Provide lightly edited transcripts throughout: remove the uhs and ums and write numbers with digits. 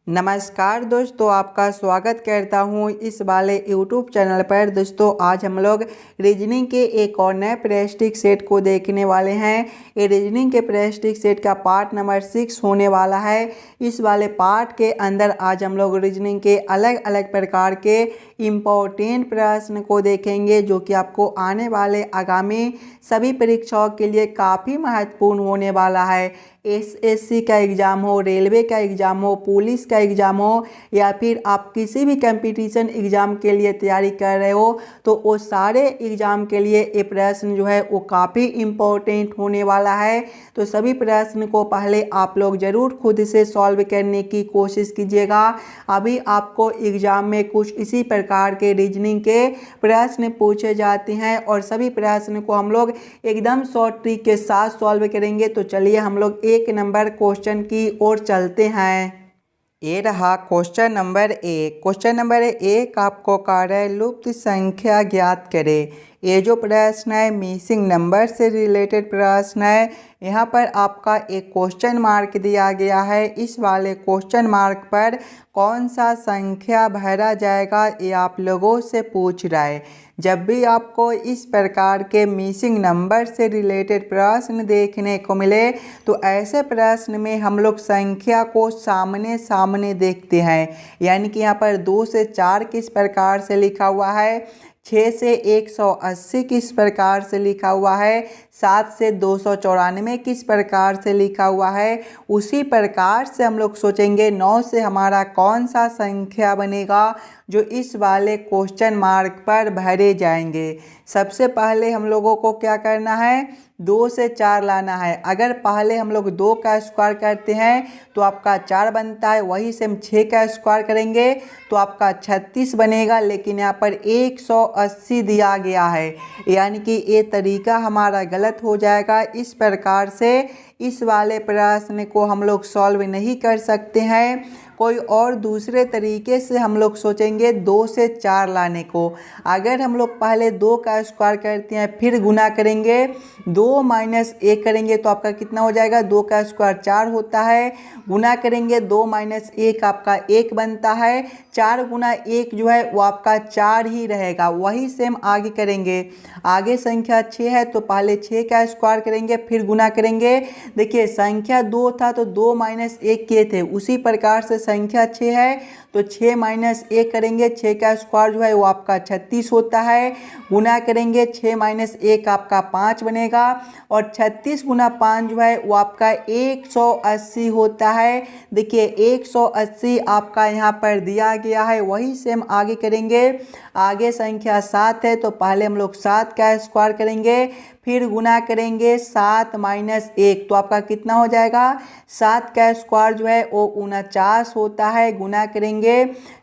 नमस्कार दोस्तों, आपका स्वागत करता हूं इस वाले YouTube चैनल पर। दोस्तों आज हम लोग रीजनिंग के एक और नए प्रैक्टिस सेट को देखने वाले हैं। ये रीजनिंग के प्रैक्टिस सेट का पार्ट नंबर 6 होने वाला है। इस वाले पार्ट के अंदर आज हम लोग रीजनिंग के अलग अलग प्रकार के इम्पोर्टेंट प्रश्न को देखेंगे, जो कि आपको आने वाले आगामी सभी परीक्षाओं के लिए काफ़ी महत्वपूर्ण होने वाला है। एसएससी का एग्ज़ाम हो, रेलवे का एग्ज़ाम हो, पुलिस का एग्ज़ाम हो, या फिर आप किसी भी कंपटीशन एग्ज़ाम के लिए तैयारी कर रहे हो, तो वो सारे एग्ज़ाम के लिए ये प्रश्न जो है वो काफ़ी इम्पोर्टेंट होने वाला है। तो सभी प्रश्न को पहले आप लोग ज़रूर खुद से सॉल्व करने की कोशिश कीजिएगा। अभी आपको एग्ज़ाम में कुछ इसी प्रकार के रीजनिंग के प्रश्न पूछे जाते हैं और सभी प्रश्न को हम लोग एकदम शॉर्ट ट्रिक के साथ सॉल्व करेंगे। तो चलिए हम लोग एक नंबर क्वेश्चन की ओर चलते हैं। ये रहा क्वेश्चन नंबर 1। क्वेश्चन नंबर 1 आपको कह रहा है लुप्त संख्या ज्ञात करें। ये जो प्रश्न है मिसिंग नंबर से रिलेटेड प्रश्न है। यहाँ पर आपका एक क्वेश्चन मार्क दिया गया है। इस वाले क्वेश्चन मार्क पर कौन सा संख्या भरा जाएगा ये आप लोगों से पूछ रहा है। जब भी आपको इस प्रकार के मिसिंग नंबर से रिलेटेड प्रश्न देखने को मिले, तो ऐसे प्रश्न में हम लोग संख्या को सामने सामने देखते हैं। यानी कि यहाँ पर 2 से 4 किस प्रकार से लिखा हुआ है, 6 से 180 किस प्रकार से लिखा हुआ है, 7 से 294 किस प्रकार से लिखा हुआ है, उसी प्रकार से हम लोग सोचेंगे 9 से हमारा कौन सा संख्या बनेगा जो इस वाले क्वेश्चन मार्क पर भरे जाएंगे। सबसे पहले हम लोगों को क्या करना है, 2 से 4 लाना है। अगर पहले हम लोग 2 का स्क्वायर करते हैं तो आपका 4 बनता है, वही से हम 6 का स्क्वायर करेंगे तो आपका 36 बनेगा। लेकिन यहाँ पर 180 दिया गया है, यानी कि ये तरीका हमारा गलत हो जाएगा। इस प्रकार से इस वाले प्रश्न को हम लोग सॉल्व नहीं कर सकते हैं। कोई और दूसरे तरीके से हम लोग सोचेंगे 2 से 4 लाने को। अगर हम लोग पहले 2 का स्क्वायर करते हैं फिर गुना करेंगे, 2 माइनस 1 करेंगे तो आपका कितना हो जाएगा, 2 का स्क्वायर 4 होता है। गुना करेंगे 2 माइनस 1 आपका 1 बनता है। 4 गुना 1 जो है वो आपका 4 ही रहेगा। वही सेम आगे करेंगे। आगे संख्या 6 है तो पहले 6 का स्क्वायर करेंगे फिर गुना करेंगे। देखिए संख्या 2 था तो 2 माइनस 1 किए थे, उसी प्रकार से संख्या 6 है तो 6 माइनस 1 करेंगे, 6 का स्क्वायर जो है वो आपका 36 होता है। गुना करेंगे 6 माइनस 1 आपका 5 बनेगा और 36 गुना 5 जो है वो आपका 180 होता है। देखिए 180 आपका यहाँ पर दिया गया है। वही से हम आगे करेंगे। आगे संख्या 7 है तो पहले हम लोग 7 का स्क्वायर करेंगे फिर गुना करेंगे 7 माइनस 1 तो आपका कितना हो जाएगा, 7 का स्क्वायर जो है वो 49 होता है। गुना करेंगे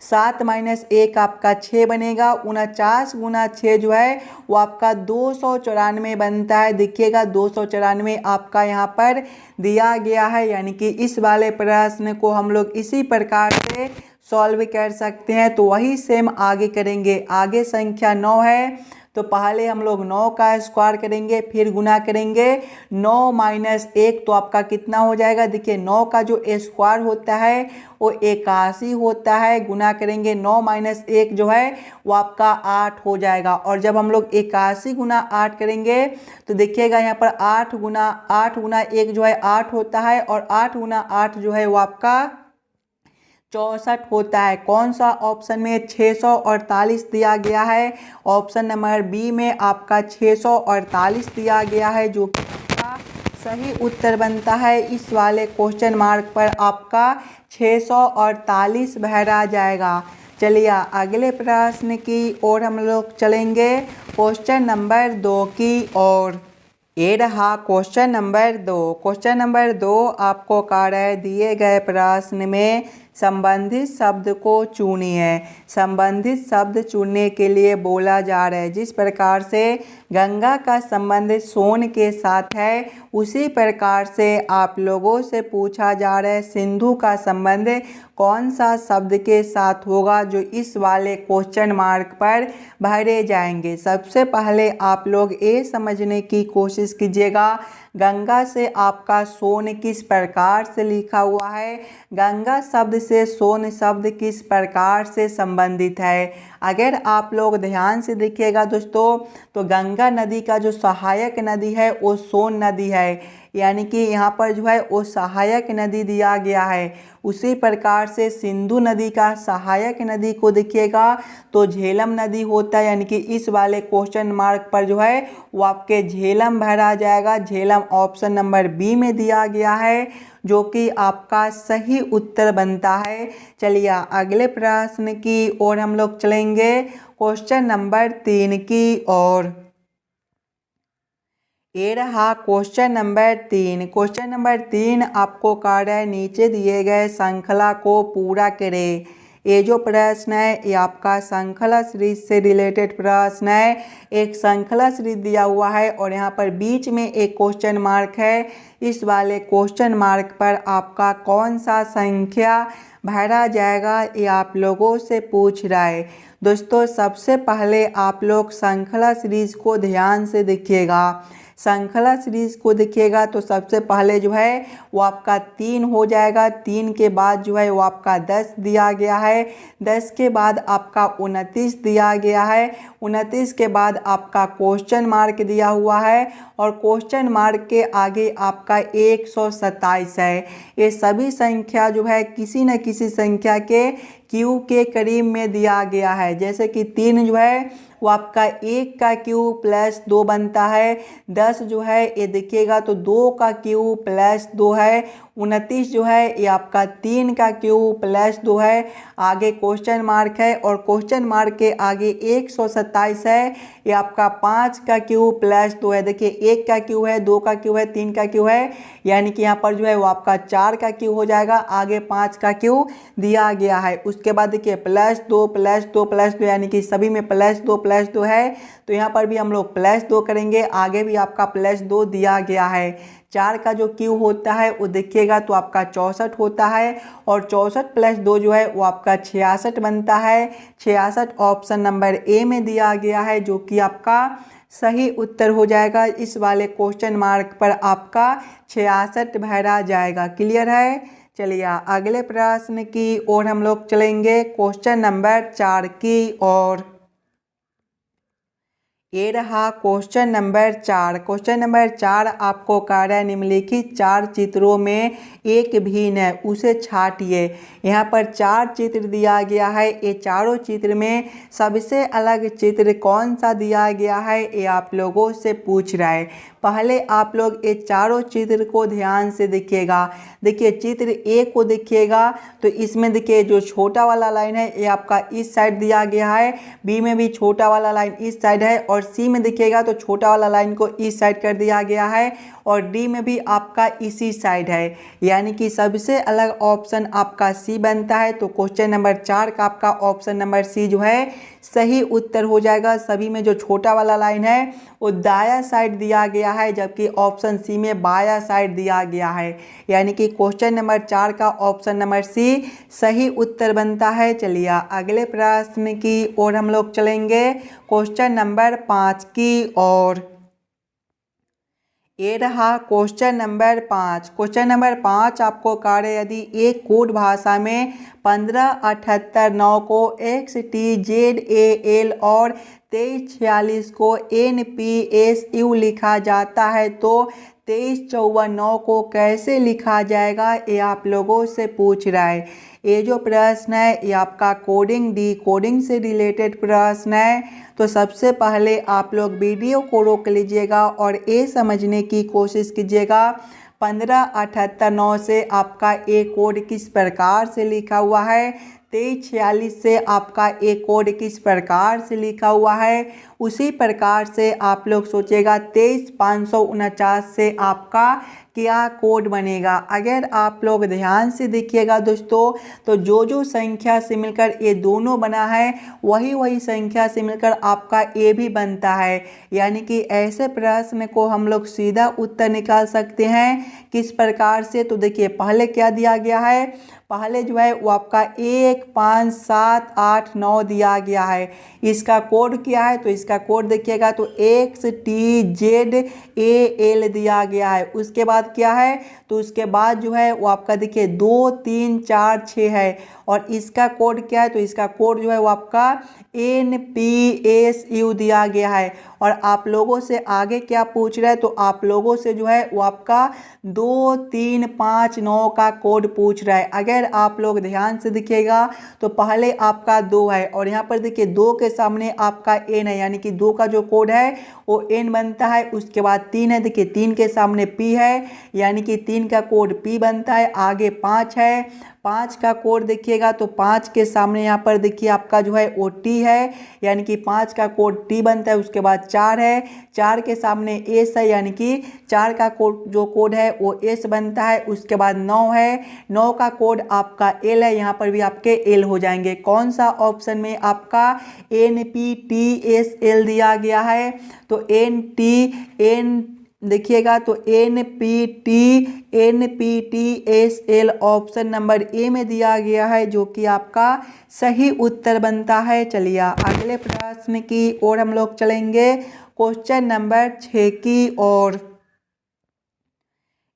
7 माइनस 1 आपका 6 बनेगा। 49 गुना 6 जो है वो आपका 294 बनता है। देखिएगा 294 आपका यहाँ पर दिया गया है। यानी कि इस वाले प्रश्न को हम लोग इसी प्रकार से सॉल्व कर सकते हैं। तो वही सेम आगे करेंगे। आगे संख्या 9 है तो पहले हम लोग 9 का स्क्वायर करेंगे फिर गुना करेंगे 9 माइनस 1 तो आपका कितना हो जाएगा। देखिए 9 का जो स्क्वायर होता है वो 81 होता है। गुना करेंगे 9 माइनस 1 जो है वो आपका 8 हो जाएगा। और जब हम लोग 81 गुना 8 करेंगे तो देखिएगा यहाँ पर 8 गुना 1 जो है 8 होता है और 8 गुना 8 जो है वो आपका 64 होता है। कौन सा ऑप्शन में 648 दिया गया है, ऑप्शन नंबर बी में आपका 648 दिया गया है, जो कि आपका सही उत्तर बनता है। इस वाले क्वेश्चन मार्क पर आपका 648 भरा जाएगा। चलिए अगले प्रश्न की ओर हम लोग चलेंगे, क्वेश्चन नंबर 2 की ओर। ये रहा क्वेश्चन नंबर 2। क्वेश्चन नंबर 2 आपको कह रहा है दिए गए प्रश्न में संबंधित शब्द को चुनिए। संबंधित शब्द चुनने के लिए बोला जा रहा है जिस प्रकार से गंगा का संबंध सोन के साथ है, उसी प्रकार से आप लोगों से पूछा जा रहा है सिंधु का संबंध कौन सा शब्द के साथ होगा जो इस वाले क्वेश्चन मार्क पर भरे जाएंगे। सबसे पहले आप लोग ये समझने की कोशिश कीजिएगा गंगा से आपका सोन किस प्रकार से लिखा हुआ है? गंगा शब्द से सोन शब्द किस प्रकार से संबंधित है? अगर आप लोग ध्यान से देखिएगा दोस्तों, तो गंगा नदी का जो सहायक नदी है वो सोन नदी है, यानी कि यहाँ पर जो है वो सहायक नदी दिया गया है। उसी प्रकार से सिंधु नदी का सहायक नदी को देखिएगा तो झेलम नदी होता है, यानी कि इस वाले क्वेश्चन मार्क पर जो है वो आपके झेलम भरा जाएगा। झेलम ऑप्शन नंबर बी में दिया गया है, जो कि आपका सही उत्तर बनता है। चलिए अगले प्रश्न की ओर हम लोग चलेंगे, क्वेश्चन नंबर 3 की ओर। ये रहा क्वेश्चन नंबर 3। क्वेश्चन नंबर 3 आपको कार्य है नीचे दिए गए श्रृंखला को पूरा करें। ये जो प्रश्न है ये आपका श्रृंखला सीरीज से रिलेटेड प्रश्न है। एक श्रृंखला सीरीज दिया हुआ है और यहाँ पर बीच में एक क्वेश्चन मार्क है। इस वाले क्वेश्चन मार्क पर आपका कौन सा संख्या भरा जाएगा ये आप लोगों से पूछ रहा है। दोस्तों सबसे पहले आप लोग श्रृंखला सीरीज को ध्यान से देखिएगा। श्रृंखला सीरीज को देखिएगा तो सबसे पहले जो है वो आपका 3 हो जाएगा। 3 के बाद जो है वो आपका 10 दिया गया है। 10 के बाद आपका 29 दिया गया है। 29 के बाद आपका क्वेश्चन मार्क दिया हुआ है और क्वेश्चन मार्क के आगे आपका 127 है। ये सभी संख्या जो है किसी न किसी संख्या के क्यू के करीब में दिया गया है। जैसे कि 3 जो है वो आपका 1 का क्यू प्लस 2 बनता है। 10 जो है ये देखिएगा तो 2 का क्यू प्लस 2 है। 29 जो है ये आपका 3 का क्यू प्लस 2 है। आगे क्वेश्चन मार्क है और क्वेश्चन मार्क के आगे 127 है। ये आपका 5 का क्यू प्लस 2 है। देखिए 1 का क्यू है, 2 का क्यू है, 3 का क्यू है, यानी कि यहाँ पर जो है वो आपका 4 का क्यू हो जाएगा। आगे 5 का क्यू दिया गया है। उसके बाद देखिए प्लस 2 प्लस 2 प्लस 2, यानी कि सभी में प्लस 2 प्लस 2 है, तो यहाँ पर भी हम लोग प्लस 2 करेंगे। आगे भी आपका प्लस 2 दिया गया है। 4 का जो क्यू होता है वो देखिएगा तो आपका 64 होता है और 64 प्लस 2 जो है वो आपका 66 बनता है। 66 ऑप्शन नंबर ए में दिया गया है, जो कि आपका सही उत्तर हो जाएगा। इस वाले क्वेश्चन मार्क पर आपका 66 भरा जाएगा। क्लियर है? चलिए अगले प्रश्न की ओर हम लोग चलेंगे, क्वेश्चन नंबर 4 की ओर। ये रहा क्वेश्चन नंबर 4। क्वेश्चन नंबर 4 आपको कार्य निम्नलिखित 4 चित्रों में एक भिन्न है उसे छांटिए। यहाँ पर 4 चित्र दिया गया है। ये चारों चित्र में सबसे अलग चित्र कौन सा दिया गया है ये आप लोगों से पूछ रहा है। पहले आप लोग ये चारों चित्र को ध्यान से देखिएगा। देखिए चित्र ए को देखिएगा तो इसमें देखिए जो छोटा वाला लाइन है ये आपका इस साइड दिया गया है। बी में भी छोटा वाला लाइन इस साइड है और सी में देखिएगा तो छोटा वाला लाइन को इस साइड कर दिया गया है और डी में भी आपका इसी साइड है, यानी कि सबसे अलग ऑप्शन आपका सी बनता है। तो क्वेश्चन नंबर 4 का आपका ऑप्शन नंबर सी जो है सही उत्तर हो जाएगा। सभी में जो छोटा वाला लाइन है वो दाया साइड दिया गया है, जबकि ऑप्शन सी में बाया साइड दिया गया है, यानी कि क्वेश्चन नंबर 4 का ऑप्शन नंबर सी सही उत्तर बनता है। चलिए अगले प्रश्न की ओर हम लोग चलेंगे, क्वेश्चन नंबर 5 की ओर। ये रहा क्वेश्चन नंबर 5। क्वेश्चन नंबर 5 आपको कार्य यदि एक कोड भाषा में 1578 को XTZAL और 2346 को NPSU लिखा जाता है तो 2354 को कैसे लिखा जाएगा ये आप लोगों से पूछ रहा है। ये जो प्रश्न है ये आपका कोडिंग डी कोडिंग से रिलेटेड प्रश्न है। तो सबसे पहले आप लोग वीडियो को रोक लीजिएगा और ये समझने की कोशिश कीजिएगा 1578 से आपका ए कोड किस प्रकार से लिखा हुआ है, 2346 से आपका ए कोड किस प्रकार से लिखा हुआ है। उसी प्रकार से आप लोग सोचेगा 23549 से आपका क्या कोड बनेगा। अगर आप लोग ध्यान से देखिएगा दोस्तों, तो जो जो संख्या से मिलकर ये दोनों बना है वही वही संख्या से मिलकर आपका ए भी बनता है, यानी कि ऐसे प्रश्न को हम लोग सीधा उत्तर निकाल सकते हैं। किस प्रकार से? तो देखिए पहले क्या दिया गया है, पहले जो है वो आपका 1 5 7 8 9 दिया गया है। इसका कोड क्या है? तो इसका कोड देखिएगा तो XTZAL दिया गया है। उसके बाद क्या है? तो उसके बाद जो है वो आपका देखिए 2 3 4 6 है। और इसका कोड क्या है? तो इसका कोड जो है वो आपका NPSU दिया गया है। और आप लोगों से आगे क्या पूछ रहा है? तो आप लोगों से जो है वो आपका 2 3 5 9 का कोड पूछ रहा है। अगर आप लोग ध्यान से देखिएगा तो पहले आपका 2 है और यहाँ पर देखिए 2 के सामने आपका N है, यानी कि 2 का जो कोड है वो N बनता है। उसके बाद 3 है, देखिए 3 के सामने P है, यानी कि 3 का कोड P बनता है। आगे 5 है, 5 का कोड देखिएगा तो 5 के सामने यहाँ पर देखिए आपका जो है वो T है, यानी कि 5 का कोड T बनता है। उसके बाद 4 है, 4 के सामने S है, यानी कि 4 का कोड जो कोड है वो S बनता है। उसके बाद 9 है, 9 का कोड आपका L है, यहाँ पर भी आपके L हो जाएंगे। कौन सा ऑप्शन में आपका NPTSL दिया गया है? तो देखिएगा तो NPTSL ऑप्शन नंबर ए में दिया गया है, जो कि आपका सही उत्तर बनता है। चलिए अगले प्रश्न की ओर हम लोग चलेंगे, क्वेश्चन नंबर 6 की ओर।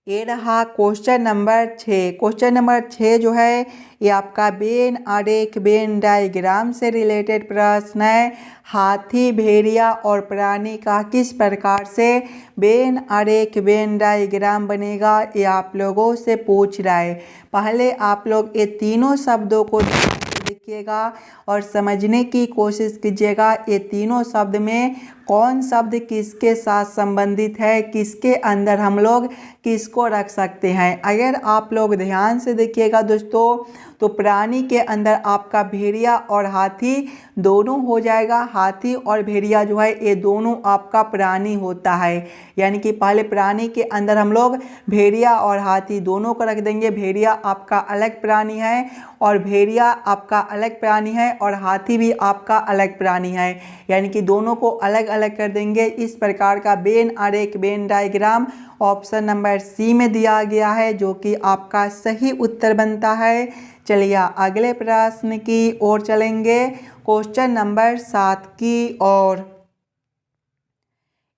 ये रहा क्वेश्चन नंबर 6। क्वेश्चन नंबर 6 जो है ये आपका वेन आरेख वेन डायग्राम से रिलेटेड प्रश्न है। हाथी, भेड़िया और प्राणी का किस प्रकार से वेन आरेख वेन डायग्राम बनेगा, ये आप लोगों से पूछ रहा है। पहले आप लोग ये तीनों शब्दों को देखिएगा और समझने की कोशिश कीजिएगा। ये तीनों शब्द में कौन शब्द किसके साथ संबंधित है, किसके अंदर हम लोग किसको रख सकते हैं। अगर आप लोग ध्यान से देखिएगा दोस्तों, तो प्राणी के अंदर आपका भेड़िया और हाथी दोनों हो जाएगा। हाथी और भेड़िया जो है ये दोनों आपका प्राणी होता है, यानी कि पहले प्राणी के अंदर हम लोग भेड़िया और हाथी दोनों को रख देंगे। भेड़िया आपका अलग प्राणी है और भेड़िया आपका अलग प्राणी है और हाथी भी आपका अलग प्राणी है, यानी कि दोनों को अलग अलग कर देंगे। इस प्रकार का वेन आरेख Venn diagram option number C में दिया गया है, जो कि आपका सही उत्तर बनता है। चलिए अगले प्रश्न की ओर चलेंगे, क्वेश्चन नंबर 7 की ओर।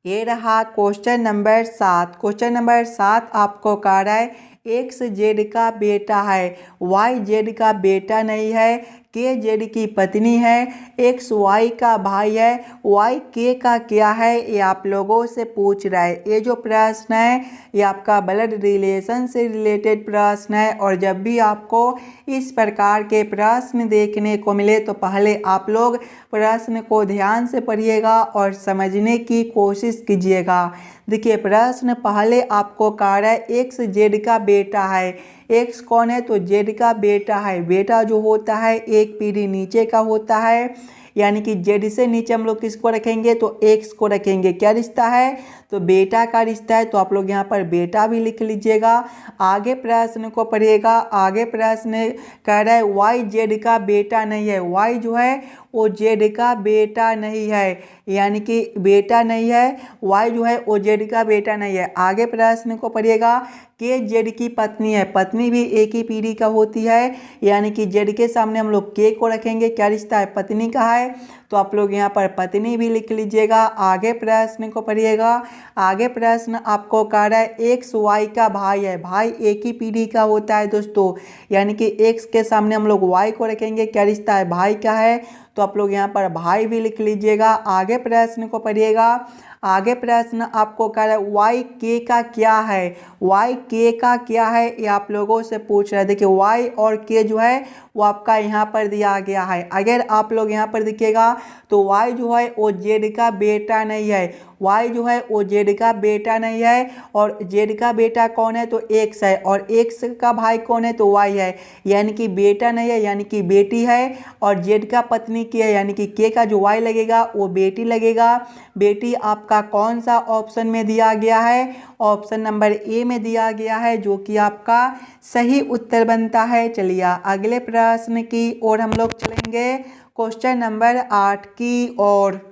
ये रहा क्वेश्चन नंबर 7। क्वेश्चन नंबर 7 आपको कह रहा है एक्स जेड का बेटा है, वाई जेड का बेटा नहीं है, के जेड की पत्नी है, एक्स वाई का भाई है, वाई के का क्या है, ये आप लोगों से पूछ रहा है। ये जो प्रश्न है ये आपका ब्लड रिलेशन से रिलेटेड प्रश्न है। और जब भी आपको इस प्रकार के प्रश्न देखने को मिले तो पहले आप लोग प्रश्न को ध्यान से पढ़िएगा और समझने की कोशिश कीजिएगा। देखिए प्रश्न पहले आपको कह रहा है एक्स जेड का बेटा है। एक्स कौन है? तो जेड का बेटा है। बेटा जो होता है एक पीढ़ी नीचे का होता है, यानी कि जेड से नीचे हम लोग किसको रखेंगे? तो एक्स को रखेंगे। क्या रिश्ता है? तो बेटा का रिश्ता है, तो आप लोग यहाँ पर बेटा भी लिख लीजिएगा। आगे प्रश्न को पढ़िएगा। आगे प्रश्न कह रहा है वाई जेड का बेटा नहीं है। वाई जो है वो जेड का बेटा नहीं है, यानी कि बेटा नहीं है। वाई जो है वो जेड का बेटा नहीं है। आगे प्रश्न को पढ़िएगा। के जेड की पत्नी है। पत्नी भी एक ही पीढ़ी का होती है, यानी कि जेड के सामने हम लोग के को रखेंगे। क्या रिश्ता है? पत्नी का है, तो आप लोग यहाँ पर पत्नी भी लिख लीजिएगा। आगे प्रश्न को पढ़िएगा। आगे प्रश्न आपको कह रहा है एक्स वाई का भाई है। भाई एक ही पीढ़ी का होता है दोस्तों, यानी कि एक्स के सामने हम लोग वाई को रखेंगे। क्या रिश्ता है? भाई का है, तो आप लोग यहाँ पर भाई भी लिख लीजिएगा। आगे प्रश्न को पढ़िएगा। आगे प्रश्न आपको कह रहा है वाई के का क्या है। वाई के का क्या है ये आप लोगों से पूछ रहा है। देखिए वाई और के जो है वो आपका यहाँ पर दिया गया है। अगर आप लोग यहाँ पर देखिएगा तो वाई जो है वो जेड का बेटा नहीं है। वाई जो है वो जेड का बेटा नहीं है। और जेड का बेटा कौन है? तो एक्स है। और एक्स का भाई कौन है? तो वाई है, यानी कि बेटा नहीं है, यानी कि बेटी है। और जेड का पत्नी की है, यानी कि के का जो वाई लगेगा वो बेटी लगेगा। बेटी आपका कौन सा ऑप्शन में दिया गया है? ऑप्शन नंबर ए में दिया गया है, जो कि आपका सही उत्तर बनता है। चलिए अगले प्रश्न की ओर हम लोग चलेंगे, क्वेश्चन नंबर 8 की ओर।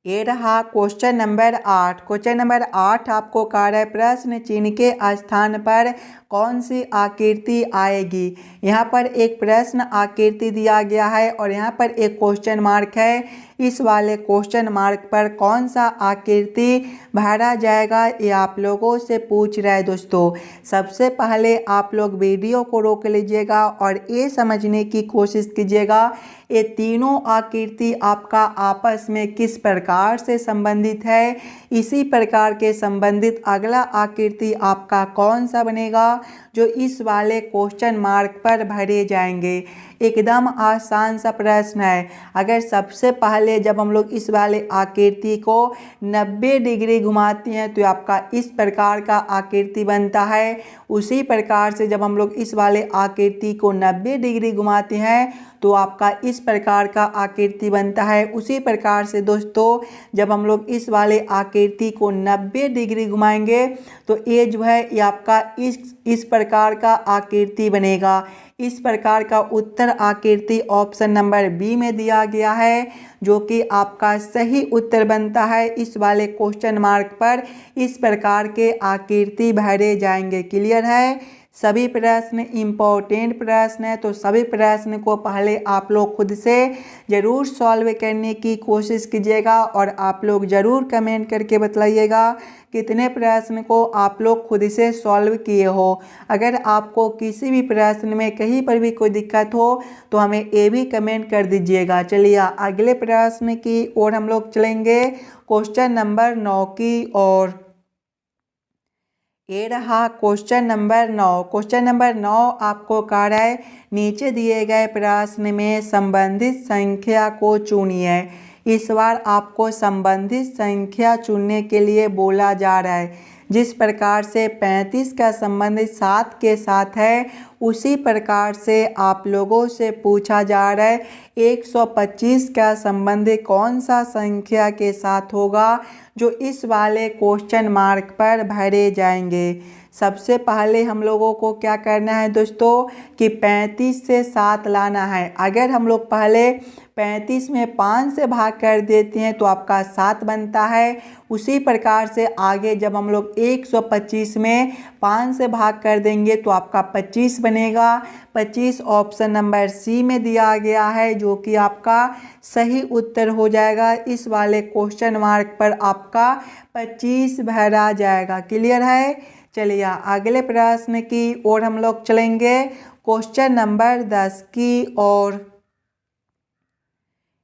ये रहा क्वेश्चन नंबर 8। क्वेश्चन नंबर 8 आपको कह रहा है प्रश्न चिन्ह के स्थान पर कौन सी आकृति आएगी। यहाँ पर एक प्रश्न आकृति दिया गया है और यहाँ पर एक क्वेश्चन मार्क है। इस वाले क्वेश्चन मार्क पर कौन सा आकृति भरा जाएगा ये आप लोगों से पूछ रहा है दोस्तों। सबसे पहले आप लोग वीडियो को रोक लीजिएगा और ये समझने की कोशिश कीजिएगा ये तीनों आकृति आपका आपस में किस प्रकार से संबंधित है। इसी प्रकार के संबंधित अगला आकृति आपका कौन सा बनेगा जो इस वाले क्वेश्चन मार्क पर भरे जाएंगे। एकदम आसान सा प्रश्न है। अगर सबसे पहले जब हम लोग इस वाले आकृति को 90 डिग्री घुमाते हैं तो आपका इस प्रकार का आकृति बनता है। उसी प्रकार से जब हम लोग इस वाले आकृति को 90 डिग्री घुमाते हैं तो आपका इस प्रकार का आकृति बनता है। उसी प्रकार से दोस्तों जब हम लोग इस वाले आकृति को 90 डिग्री घुमाएंगे तो ये जो है ये आपका इस प्रकार का आकृति बनेगा। इस प्रकार का उत्तर आकृति ऑप्शन नंबर बी में दिया गया है जो कि आपका सही उत्तर बनता है। इस वाले क्वेश्चन मार्क पर इस प्रकार के आकृति भरे जाएंगे। क्लियर है। सभी प्रश्न इम्पोर्टेंट प्रश्न है तो सभी प्रश्न को पहले आप लोग खुद से ज़रूर सॉल्व करने की कोशिश कीजिएगा और आप लोग ज़रूर कमेंट करके बताइएगा कितने प्रश्न को आप लोग खुद से सॉल्व किए हो। अगर आपको किसी भी प्रश्न में कहीं पर भी कोई दिक्कत हो तो हमें ये भी कमेंट कर दीजिएगा। चलिए अगले प्रश्न की ओर हम लोग चलेंगे क्वेश्चन नंबर 9 की ओर। ये रहा क्वेश्चन नंबर 9। क्वेश्चन नंबर 9 आपको कह रहा है नीचे दिए गए प्रश्न में संबंधित संख्या को चुनिए। इस बार आपको संबंधित संख्या चुनने के लिए बोला जा रहा है। जिस प्रकार से 35 का संबंध 7 के साथ है उसी प्रकार से आप लोगों से पूछा जा रहा है 125 का संबंध कौन सा संख्या के साथ होगा जो इस वाले क्वेश्चन मार्क पर भरे जाएंगे। सबसे पहले हम लोगों को क्या करना है दोस्तों कि 35 से 7 लाना है। अगर हम लोग पहले 35 में 5 से भाग कर देते हैं तो आपका 7 बनता है। उसी प्रकार से आगे जब हम लोग 125 में 5 से भाग कर देंगे तो आपका 25 बनेगा। 25 ऑप्शन नंबर सी में दिया गया है जो कि आपका सही उत्तर हो जाएगा। इस वाले क्वेश्चन मार्क पर आपका 25 भरा जाएगा। क्लियर है। चलिए अगले प्रश्न की ओर हम लोग चलेंगे क्वेश्चन नंबर 10 की ओर।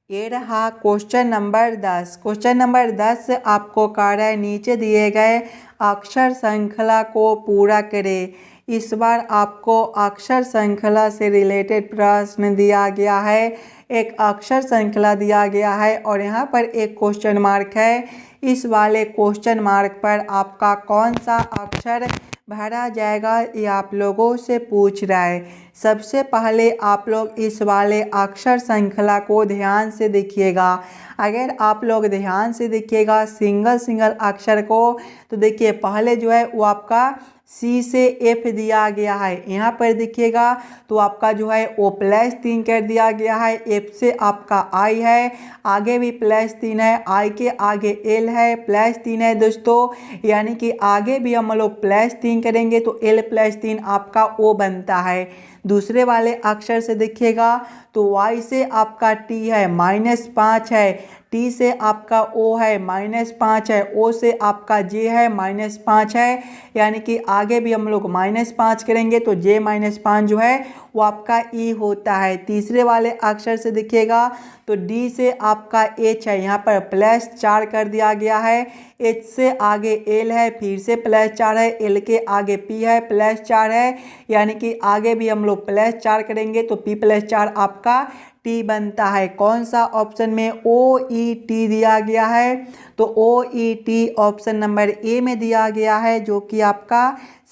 ये रहा क्वेश्चन नंबर 10। क्वेश्चन नंबर 10 आपको कह रहा है नीचे दिए गए अक्षर श्रृंखला को पूरा करें। इस बार आपको अक्षर श्रृंखला से रिलेटेड प्रश्न दिया गया है। एक अक्षर श्रृंखला दिया गया है और यहाँ पर एक क्वेश्चन मार्क है। इस वाले क्वेश्चन मार्क पर आपका कौन सा अक्षर भरा जाएगा ये आप लोगों से पूछ रहा है। सबसे पहले आप लोग इस वाले अक्षर श्रृंखला को ध्यान से देखिएगा। अगर आप लोग ध्यान से देखिएगा सिंगल अक्षर को तो देखिए पहले जो है वो आपका सी से एफ दिया गया है। यहाँ पर देखिएगा तो आपका जो है वो +3 कर दिया गया है। एफ से आपका आई है, आगे भी +3 है, आई के आगे एल है, +3 है दोस्तों। यानी कि आगे भी हम लोग +3 करेंगे तो एल +3 आपका ओ बनता है। दूसरे वाले अक्षर से देखिएगा तो y से आपका t है -5 है, t से आपका o है -5 है, o से आपका j है -5 है। यानी कि आगे भी हम लोग -5 करेंगे तो j -5 जो है वो आपका e होता है। तीसरे वाले अक्षर से देखिएगा तो d से आपका h है, यहाँ पर +4 कर दिया गया है। h से आगे l है, फिर से +4 है, l के आगे p है, +4 है। यानी कि आगे भी हम लोग +4 करेंगे तो p +4 आपका टी बनता है। कौन सा ऑप्शन में OET दिया गया है तो OET ऑप्शन नंबर ए में दिया गया है जो कि आपका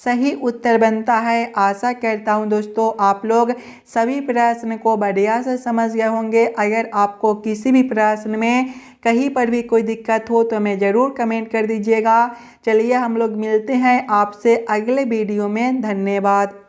सही उत्तर बनता है। आशा करता हूं दोस्तों आप लोग सभी प्रश्न को बढ़िया से समझ गए होंगे। अगर आपको किसी भी प्रश्न में कहीं पर भी कोई दिक्कत हो तो हमें ज़रूर कमेंट कर दीजिएगा। चलिए हम लोग मिलते हैं आपसे अगले वीडियो में। धन्यवाद।